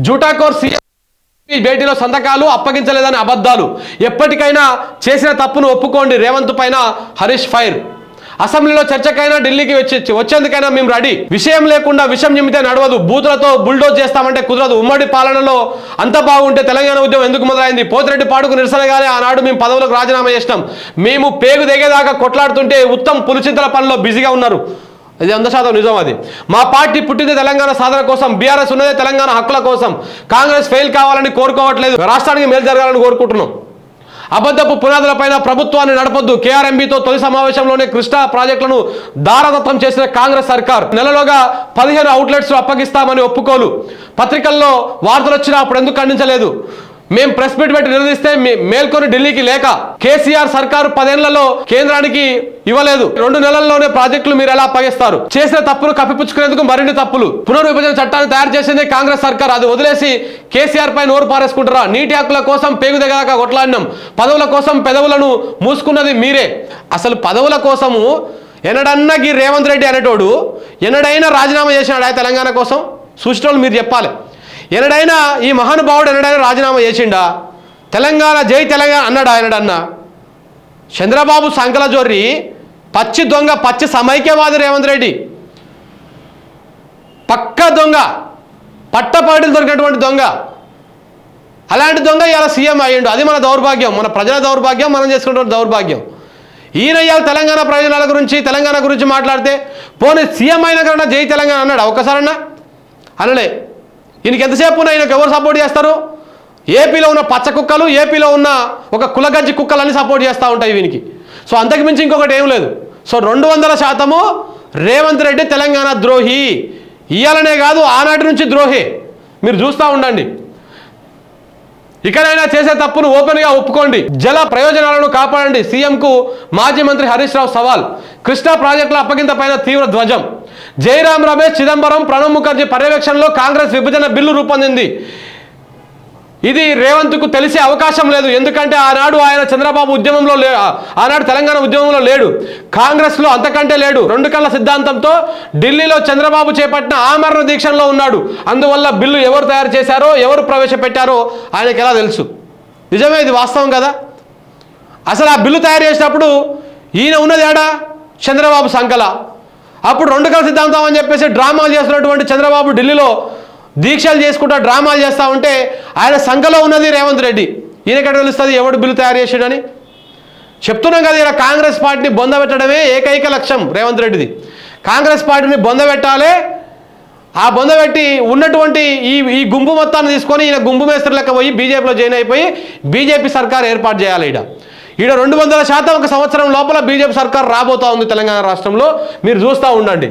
జూటాకోర్ CM భేటీలో సంతకాలు అప్పగించలేదని అబద్ధాలు. ఎప్పటికైనా చేసిన తప్పును ఒప్పుకోండి. రేవంత్ పైన హరీష్ ఫైర్. అసెంబ్లీలో చర్చకైనా ఢిల్లీకి వచ్చేందుకైనా మేము రెడీ. విషయం లేకుండా విషం నిమితే నడవదు. బూతులతో బుల్డోజ్ చేస్తామంటే కుదరదు. ఉమ్మడి పాలనలో అంత బాగుంటే తెలంగాణ ఉద్యమం ఎందుకు మొదలైంది? పోతిరెడ్డి పాడుకు నిరసనగానే ఆనాడు మేము పదవులకు రాజీనామా చేసినాం. మేము పేగు దిగేదాకా కొట్లాడుతుంటే ఉత్తమ్ పులిచింతల పనిలో బిజీగా ఉన్నారు. ఇది 100% నిజం. అది మా పార్టీ పుట్టింది తెలంగాణ సాధన కోసం. బీఆర్ఎస్ ఉన్నదే తెలంగాణ హక్కుల కోసం. కాంగ్రెస్ ఫెయిల్ కావాలని కోరుకోవట్లేదు, రాష్ట్రానికి మేలు జరగాలని కోరుకుంటున్నాం. అబద్ధపు పునాదులపైన ప్రభుత్వాన్ని నడపొద్దు. కేఆర్ఎంబీతో తొలి సమావేశంలోనే కృష్ణా ప్రాజెక్టులను దారదత్తం చేసిన కాంగ్రెస్ సర్కార్ నెలలోగా 15 అవుట్లెట్స్ అప్పగిస్తామని ఒప్పుకోలు. పత్రికల్లో వార్తలు వచ్చినా అప్పుడు ఎందుకు ఖండించలేదు? మేము ప్రెస్ మీట్ పెట్టి నిలదీస్తే మేల్కొని ఢిల్లీకి లేక. కేసీఆర్ సర్కారు 10 ఏళ్లలో కేంద్రానికి ఇవ్వలేదు. 2 నెలల్లోనే ప్రాజెక్టులు మీరు ఎలా అప్పగిస్తారు? చేసిన తప్పులు కప్పిపుచ్చుకునేందుకు మరిన్ని తప్పులు. పునర్విభజన చట్టాన్ని తయారు చేసింది కాంగ్రెస్ సర్కార్. అది వదిలేసి కేసీఆర్ పై నోరు పారేసుకుంటారా? నీటి హక్కుల కోసం పేగు దిగదాకా కొట్లాడినాం. పదవుల కోసం పెదవులను మూసుకున్నది మీరే. అసలు పదవుల కోసము ఎన్నడన్నా ఈ రేవంత్ రెడ్డి అనేటోడు ఎన్నడైనా రాజీనామా చేసినాడా తెలంగాణ కోసం? సూచనలు మీరు చెప్పాలి. ఎన్నడైనా ఈ మహానుభావుడు ఎన్నడైనా రాజీనామా చేసిండా? తెలంగాణ జై తెలంగాణ అన్నాడు ఆయనడన్నా? చంద్రబాబు సంకల జొర్రి పచ్చి దొంగ, పచ్చి సమైక్యవాది రేవంత్ రెడ్డి. పక్క దొంగ, పట్టపాటిలు దొరికినటువంటి దొంగ. అలాంటి దొంగ ఇవాళ సీఎం అయ్యిండు. అది మన దౌర్భాగ్యం, మన ప్రజల దౌర్భాగ్యం, మనం చేసుకున్నటువంటి దౌర్భాగ్యం. ఈయన ఇవాళ తెలంగాణ ప్రయోజనాల గురించి, తెలంగాణ గురించి మాట్లాడితే పోనీ సీఎం అయిన కన్నా జై తెలంగాణ అన్నాడు ఒక్కసారన్నా? అనలే. ఈయనకి ఎంతసేపు ఉన్నా ఈయనకు ఎవరు సపోర్ట్ చేస్తారు? ఏపీలో ఉన్న పచ్చ కుక్కలు, ఏపీలో ఉన్న ఒక కులగజ్జి కుక్కలన్నీ సపోర్ట్ చేస్తూ ఉంటాయి వీనికి. సో అంతకు మించి ఇంకొకటి ఏం లేదు. సో 200% రేవంత్ రెడ్డి తెలంగాణ ద్రోహి. ఇయ్యాలనే కాదు, ఆనాటి నుంచి ద్రోహి. మీరు చూస్తూ ఉండండి. ఇకనైనా చేసే తప్పును ఓపెన్గా ఒప్పుకోండి. జల ప్రయోజనాలను కాపాడండి. సీఎంకు మాజీ మంత్రి హరీష్ రావు సవాల్. కృష్ణా ప్రాజెక్టుల అప్పగింత పైన తీవ్ర ధ్వజం. జయరాం రమేష్, చిదంబరం, ప్రణబ్ ముఖర్జీ పర్యవేక్షణలో కాంగ్రెస్ విభజన బిల్లు రూపొందింది. ఇది రేవంత్కు తెలిసే అవకాశం లేదు. ఎందుకంటే ఆనాడు ఆయన చంద్రబాబు ఉద్యమంలో ఆనాడు తెలంగాణ ఉద్యమంలో లేడు, కాంగ్రెస్లో అంతకంటే లేడు. 2 కళ్ళ సిద్ధాంతంతో ఢిల్లీలో చంద్రబాబు చేపట్టిన ఆమరణ దీక్షల్లో ఉన్నాడు. అందువల్ల బిల్లు ఎవరు తయారు చేశారో, ఎవరు ప్రవేశపెట్టారో ఆయనకి ఎలా తెలుసు? నిజమే, ఇది వాస్తవం కదా. అసలు ఆ బిల్లు తయారు చేసినప్పుడు ఈయన ఉన్నది ఏడా? చంద్రబాబు సంకల. అప్పుడు 2 కళ్ళ సిద్ధాంతం అని చెప్పేసి డ్రామాలు చేస్తున్నటువంటి చంద్రబాబు ఢిల్లీలో దీక్షలు చేసుకుంటా డ్రామాలు చేస్తూ ఉంటే ఆయన సంఖలో ఉన్నది రేవంత్ రెడ్డి. ఈయనకెట తెలుస్తుంది ఎవడు బిల్లు తయారు చేసాడని? చెప్తున్నాం కదా, ఇలా కాంగ్రెస్ పార్టీని బొందబెట్టడమే ఏకైక లక్ష్యం రేవంత్ రెడ్డిది. కాంగ్రెస్ పార్టీని బొందబెట్టాలి. ఆ బొందబెట్టి ఉన్నటువంటి ఈ గుంపు మొత్తాన్ని తీసుకొని ఈయన గుంపు మేస్త్రి లెక్క పోయి బీజేపీలో జాయిన్ అయిపోయి బీజేపీ సర్కార్ ఏర్పాటు చేయాలి. ఈడ 200% 1 సంవత్సరం లోపల బీజేపీ సర్కార్ రాబోతా ఉంది తెలంగాణ రాష్ట్రంలో. మీరు చూస్తూ ఉండండి.